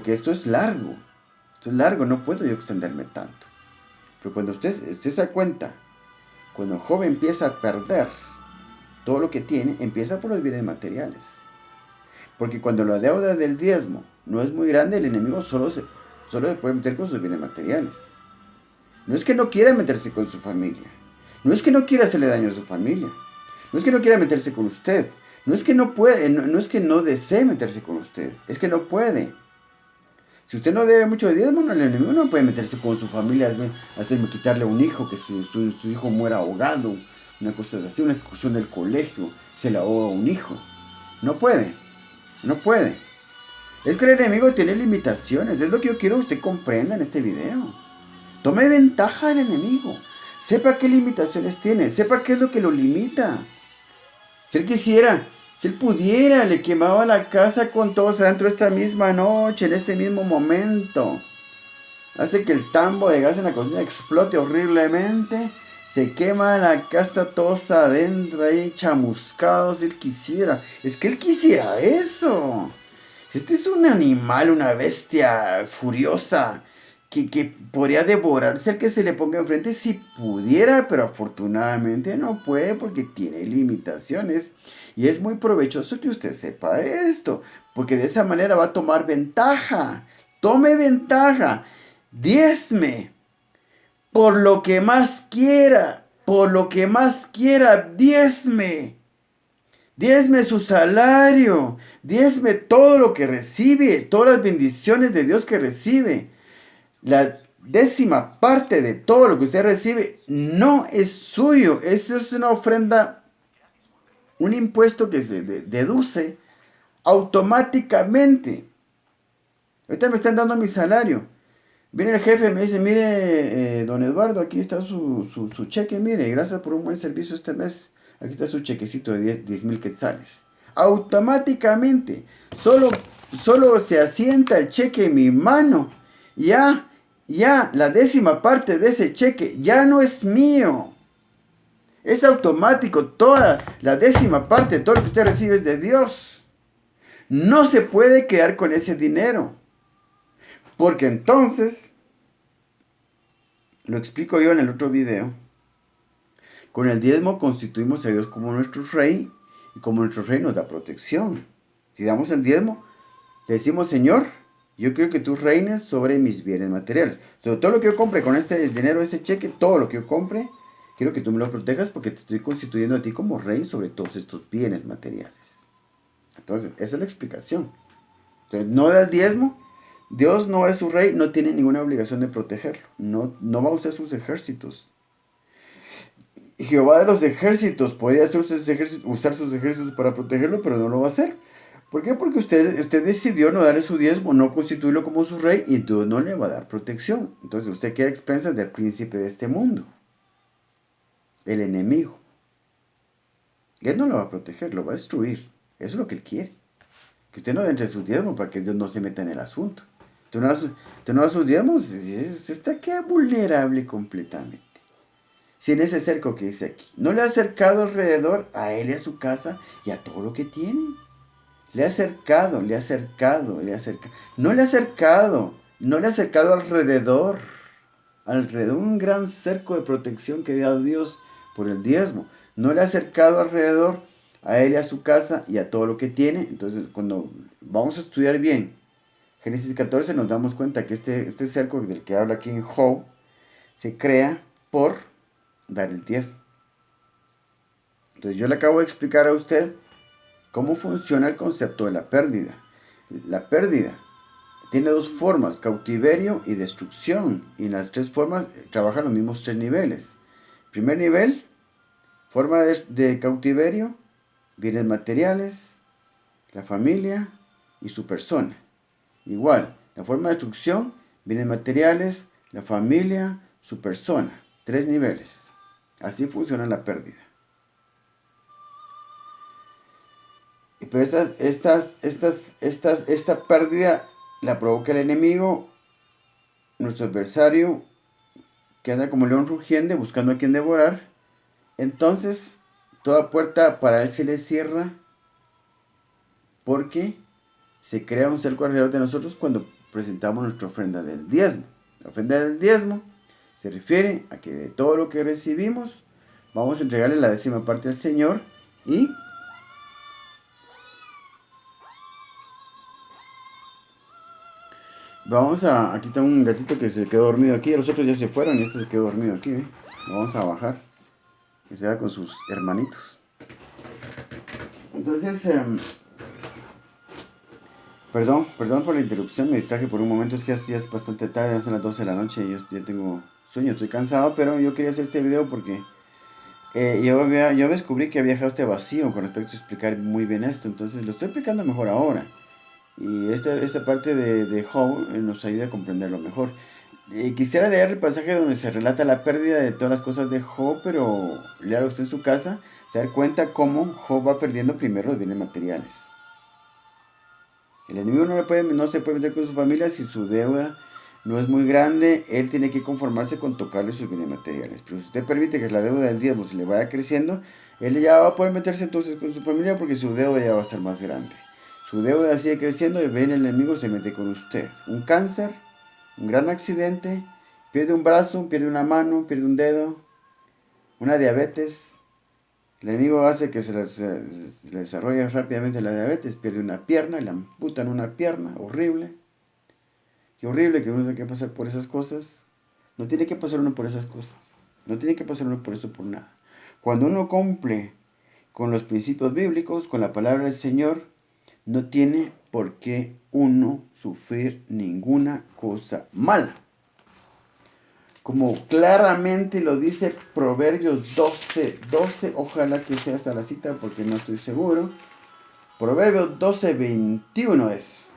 esto es largo. Esto es largo, no puedo yo extenderme tanto. Pero cuando usted se da cuenta, cuando Job empieza a perder todo lo que tiene, empieza por los bienes materiales. Porque cuando la deuda del diezmo no es muy grande, el enemigo solo se puede meter con sus bienes materiales. No es que no quiera meterse con su familia. No es que no quiera hacerle daño a su familia. No es que no quiera meterse con usted. No es que no puede, no es que no desee meterse con usted. Es que no puede. Si usted no debe mucho de diezmo, el enemigo no puede meterse con su familia, hacerme quitarle un hijo, que su hijo muera ahogado, una cosa así, una excursión del colegio, se le ahoga un hijo. No puede, no puede. Es que el enemigo tiene limitaciones, es lo que yo quiero que usted comprenda en este video. Tome ventaja del enemigo. Sepa qué limitaciones tiene. Sepa qué es lo que lo limita. Si él quisiera, si él pudiera, le quemaba la casa con todos adentro esta misma noche, en este mismo momento. Hace que el tambo de gas en la cocina explote horriblemente. Se quema la casa todos adentro ahí chamuscados. Si él quisiera. Es que él quisiera eso. Este es un animal, una bestia furiosa. Que podría devorarse al que se le ponga enfrente si pudiera, pero afortunadamente no puede porque tiene limitaciones. Y es muy provechoso que usted sepa esto, porque de esa manera va a tomar ventaja. Tome ventaja, diezme, por lo que más quiera, diezme. Diezme su salario, diezme todo lo que recibe, todas las bendiciones de Dios que recibe. La décima parte de todo lo que usted recibe no es suyo. Eso es una ofrenda, un impuesto que se deduce automáticamente. Ahorita me están dando mi salario. Viene el jefe y me dice, mire, don Eduardo, aquí está su cheque, mire, gracias por un buen servicio este mes. Aquí está su chequecito de 10,000 quetzales. Automáticamente, solo se asienta el cheque en mi mano. Ya la décima parte de ese cheque ya no es mío. Es automático, toda la décima parte de todo lo que usted recibe es de Dios. No se puede quedar con ese dinero. Porque entonces, lo explico yo en el otro video, con el diezmo constituimos a Dios como nuestro rey y como nuestro rey nos da protección. Si damos el diezmo, le decimos, Señor, yo quiero que tú reines sobre mis bienes materiales. Sobre todo lo que yo compre con este dinero, este cheque, todo lo que yo compre, quiero que tú me lo protejas porque te estoy constituyendo a ti como rey sobre todos estos bienes materiales. Entonces, esa es la explicación. Entonces, no da el diezmo. Dios no es su rey, no tiene ninguna obligación de protegerlo. No va a usar sus ejércitos. Jehová de los ejércitos podría usar sus ejércitos para protegerlo, pero no lo va a hacer. ¿Por qué? Porque usted decidió no darle su diezmo, no constituirlo como su rey, y Dios no le va a dar protección. Entonces usted queda a expensas del príncipe de este mundo, el enemigo. Él no lo va a proteger, lo va a destruir. Eso es lo que él quiere. Que usted no dé entre sus diezmos para que Dios no se meta en el asunto. Usted no da sus diezmos, usted queda vulnerable completamente. Si en ese cerco que dice aquí, no le ha acercado alrededor a él y a su casa y a todo lo que tiene. Le ha acercado. No le ha acercado alrededor. Alrededor, un gran cerco de protección que dio Dios por el diezmo. No le ha acercado alrededor a él y a su casa y a todo lo que tiene. Entonces, cuando vamos a estudiar bien Génesis 14, nos damos cuenta que este cerco del que habla aquí en Job se crea por dar el diezmo. Entonces yo le acabo de explicar a usted cómo funciona el concepto de la pérdida. La pérdida tiene dos formas, cautiverio y destrucción. Y en las tres formas trabajan los mismos tres niveles. Primer nivel, forma de cautiverio, bienes materiales, la familia y su persona. Igual, la forma de destrucción, bienes materiales, la familia, su persona. Tres niveles. Así funciona la pérdida. Pero esta pérdida la provoca el enemigo, nuestro adversario, que anda como león rugiente buscando a quien devorar. Entonces, toda puerta para él se le cierra porque se crea un cerco alrededor de nosotros cuando presentamos nuestra ofrenda del diezmo. La ofrenda del diezmo se refiere a que de todo lo que recibimos vamos a entregarle la 10ª parte al Señor y aquí está un gatito que se quedó dormido aquí, los otros ya se fueron y este se quedó dormido aquí, ¿eh? Lo vamos a bajar, que se va con sus hermanitos. Entonces, perdón por la interrupción, me distraje por un momento, es que ya es bastante tarde, ya son las 12 de la noche y yo ya tengo sueño, estoy cansado, pero yo quería hacer este video porque yo descubrí que había dejado este vacío con respecto a explicar muy bien esto, entonces lo estoy explicando mejor ahora. Y esta parte de Job nos ayuda a comprenderlo mejor. Quisiera leer el pasaje donde se relata la pérdida de todas las cosas de Job, pero léalo usted en su casa, se da cuenta cómo Job va perdiendo primero los bienes materiales. El enemigo no se puede meter con su familia si su deuda no es muy grande, él tiene que conformarse con tocarle sus bienes materiales. Pero si usted permite que la deuda del diezmo se le vaya creciendo, él ya va a poder meterse entonces con su familia porque su deuda ya va a ser más grande. Su deuda sigue creciendo y viene el enemigo se mete con usted. Un cáncer, un gran accidente, pierde un brazo, pierde una mano, pierde un dedo, una diabetes. El enemigo hace que se le desarrolle rápidamente la diabetes, pierde una pierna, le amputan una pierna, horrible. Qué horrible que uno tenga que pasar por esas cosas. No tiene que pasar uno por esas cosas. No tiene que pasar uno por eso por nada. Cuando uno cumple con los principios bíblicos, con la palabra del Señor, no tiene por qué uno sufrir ninguna cosa mala. Como claramente lo dice Proverbios 12, ojalá que sea esa la cita porque no estoy seguro. Proverbios 12:21 es.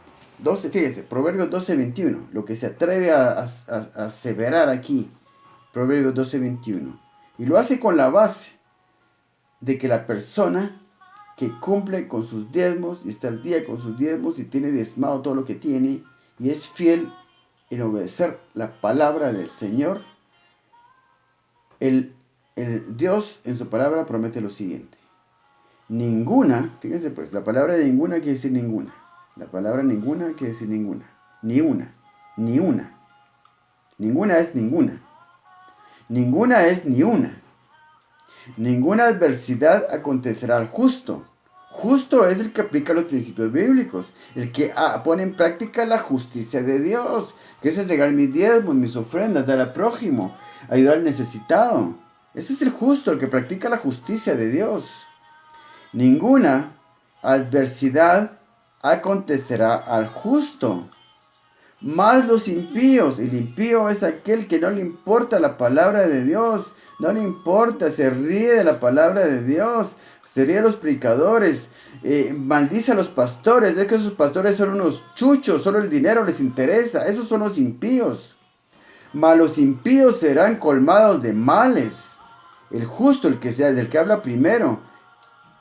Fíjese, Proverbios 12:21, lo que se atreve a aseverar aquí, Proverbios 12:21. Y lo hace con la base de que la persona que cumple con sus diezmos y está al día con sus diezmos y tiene diezmado todo lo que tiene y es fiel en obedecer la palabra del Señor, el Dios en su palabra promete lo siguiente. Ninguna, fíjense pues, la palabra ninguna quiere decir ninguna. La palabra ninguna quiere decir ninguna. Ni una. Ni una. Ninguna es ninguna. Ninguna es ni una. Ninguna adversidad acontecerá al justo. Justo es el que aplica los principios bíblicos, el que pone en práctica la justicia de Dios, que es entregar mis diezmos, mis ofrendas, dar al prójimo, ayudar al necesitado. Ese es el justo, el que practica la justicia de Dios. Ninguna adversidad acontecerá al justo. Más los impíos, el impío es aquel que no le importa la palabra de Dios, no le importa, se ríe de la palabra de Dios, se ríe de los predicadores, maldice a los pastores, es que esos pastores son unos chuchos, solo el dinero les interesa, esos son los impíos. Mas los impíos serán colmados de males. El justo, del que habla primero,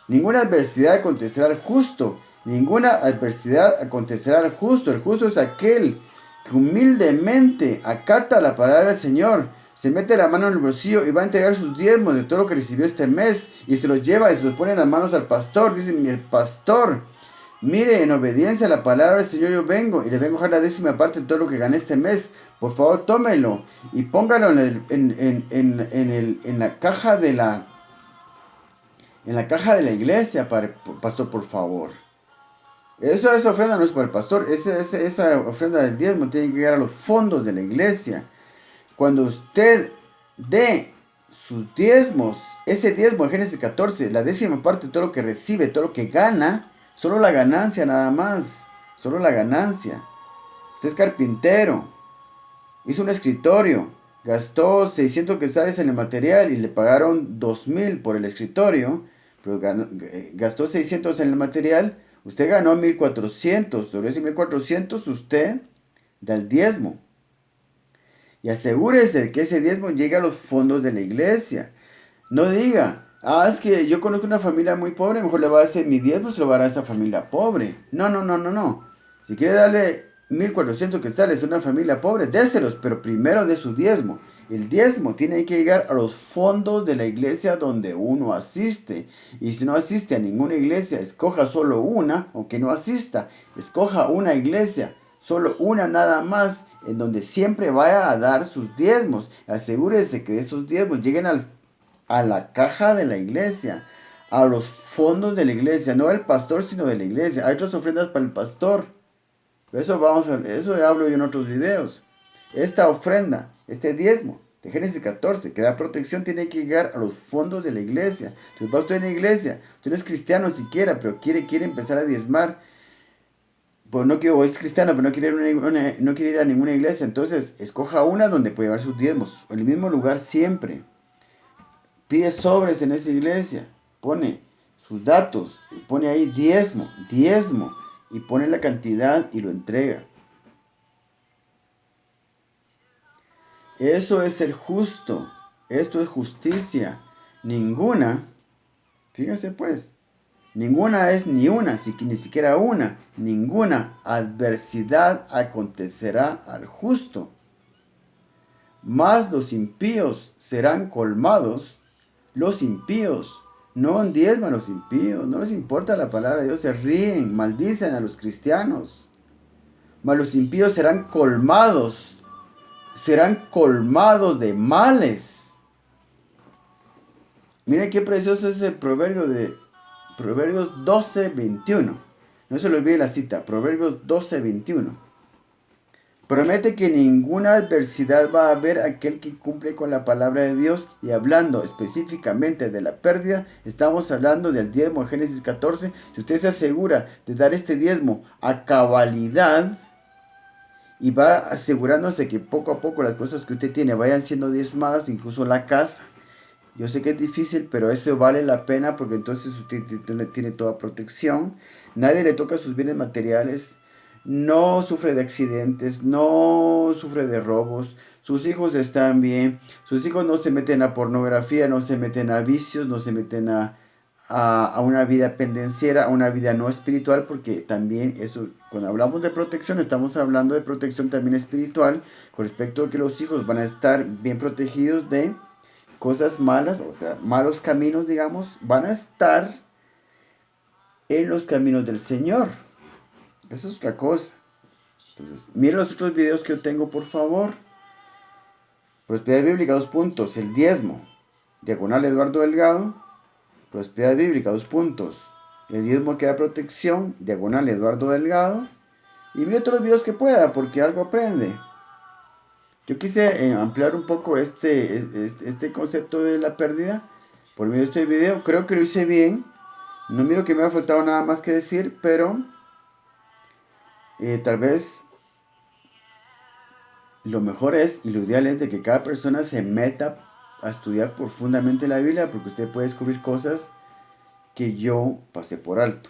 ninguna adversidad acontecerá al justo, ninguna adversidad acontecerá al justo. El justo es aquel que humildemente acata la palabra del Señor, se mete la mano en el bolsillo y va a entregar sus diezmos de todo lo que recibió este mes y se los lleva y se los pone en las manos al pastor. Dice, el pastor, mire, en obediencia a la palabra del Señor yo vengo y le vengo a dejar la 10ª parte de todo lo que gané este mes. Por favor, tómelo y póngalo en la caja de la iglesia, pastor, por favor. Esa ofrenda no es para el pastor, esa ofrenda del diezmo tiene que llegar a los fondos de la iglesia. Cuando usted dé sus diezmos, ese diezmo en Génesis 14, la décima parte de todo lo que recibe, todo lo que gana, solo la ganancia nada más, solo la ganancia. Usted es carpintero, hizo un escritorio, gastó 600 quetzales en el material y le pagaron 2000 por el escritorio, pero gastó 600 en el material, usted ganó 1400, sobre ese 1400 usted da el diezmo. Y asegúrese de que ese diezmo llegue a los fondos de la iglesia. No diga, es que yo conozco una familia muy pobre, mejor le va a hacer mi diezmo, se lo va a dar a esa familia pobre. No, no, no, no, no. Si quiere darle 1400 quetzales a una familia pobre, déselos, pero primero de su diezmo. El diezmo tiene que llegar a los fondos de la iglesia donde uno asiste. Y si no asiste a ninguna iglesia, escoja solo una, aunque no asista. Escoja una iglesia, solo una nada más, en donde siempre vaya a dar sus diezmos. Asegúrese que esos diezmos lleguen a la caja de la iglesia, a los fondos de la iglesia, no del pastor, sino de la iglesia. Hay otras ofrendas para el pastor. Eso hablo yo en otros videos. Esta ofrenda, este diezmo de Génesis 14, que da protección, tiene que llegar a los fondos de la iglesia. Entonces va usted en la iglesia, usted no es cristiano siquiera, pero quiere empezar a diezmar. Pues no quiero, es cristiano, pero no quiere, no quiere ir a ninguna iglesia. Entonces, escoja una donde puede llevar sus diezmos. En el mismo lugar siempre. Pide sobres en esa iglesia. Pone sus datos. Pone ahí diezmo, diezmo. Y pone la cantidad y lo entrega. Eso es ser justo. Esto es justicia. Ninguna, fíjense pues, ninguna es ni una, ni siquiera una. Ninguna adversidad acontecerá al justo. Mas los impíos serán colmados. Los impíos no diezman a los impíos. No les importa la palabra de Dios. Se ríen, maldicen a los cristianos. Mas los impíos serán colmados. Serán colmados de males. Miren qué precioso es el proverbio de Proverbios 12:21. No se lo olvide la cita. Proverbios 12:21. Promete que ninguna adversidad va a haber aquel que cumple con la palabra de Dios. Y hablando específicamente de la pérdida, estamos hablando del diezmo de Génesis 14. Si usted se asegura de dar este diezmo a cabalidad y va asegurándose que poco a poco las cosas que usted tiene vayan siendo diezmadas, incluso la casa. Yo sé que es difícil, pero eso vale la pena porque entonces usted tiene toda protección. Nadie le toca sus bienes materiales. No sufre de accidentes, no sufre de robos, sus hijos están bien, sus hijos no se meten a pornografía, no se meten a vicios, no se meten a una vida pendenciera, a una vida no espiritual, porque también eso, cuando hablamos de protección, estamos hablando de protección también espiritual, con respecto a que los hijos van a estar bien protegidos de cosas malas, o sea, malos caminos, digamos, van a estar en los caminos del Señor. Eso es otra cosa. Entonces, miren los otros videos que yo tengo, por favor. Prosperidad bíblica, 2 puntos. El diezmo. Diagonal Eduardo Delgado. Prosperidad bíblica, 2 puntos. El diezmo que da protección. Diagonal Eduardo Delgado. Y mire todos los videos que pueda, porque algo aprende. Yo quise ampliar un poco este concepto de la pérdida por medio de este video. Creo que lo hice bien. No miro que me ha faltado nada más que decir, pero tal vez lo mejor es y lo ideal es de que cada persona se meta a estudiar profundamente la Biblia, porque usted puede descubrir cosas que yo pasé por alto.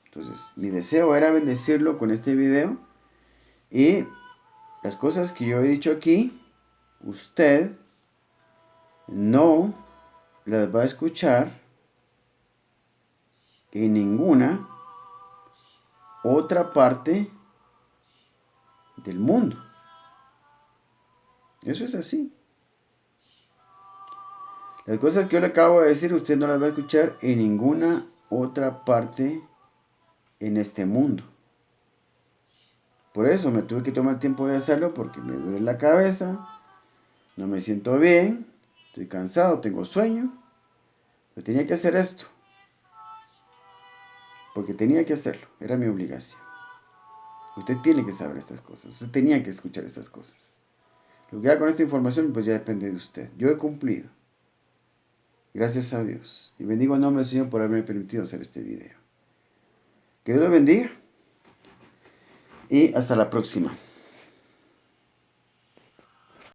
Entonces, mi deseo era bendecirlo con este video, y las cosas que yo he dicho aquí, usted no las va a escuchar en ninguna otra parte del mundo. Eso es así. Las cosas que yo le acabo de decir, usted no las va a escuchar en ninguna otra parte en este mundo. Por eso me tuve que tomar tiempo de hacerlo, porque me duele la cabeza, no me siento bien, estoy cansado, tengo sueño. Pero tenía que hacer esto, porque tenía que hacerlo, era mi obligación. Usted tiene que saber estas cosas, usted tenía que escuchar estas cosas. Lo que haga con esta información, pues ya depende de usted. Yo he cumplido. Gracias a Dios. Y bendigo el nombre del Señor por haberme permitido hacer este video. Que Dios lo bendiga y hasta la próxima.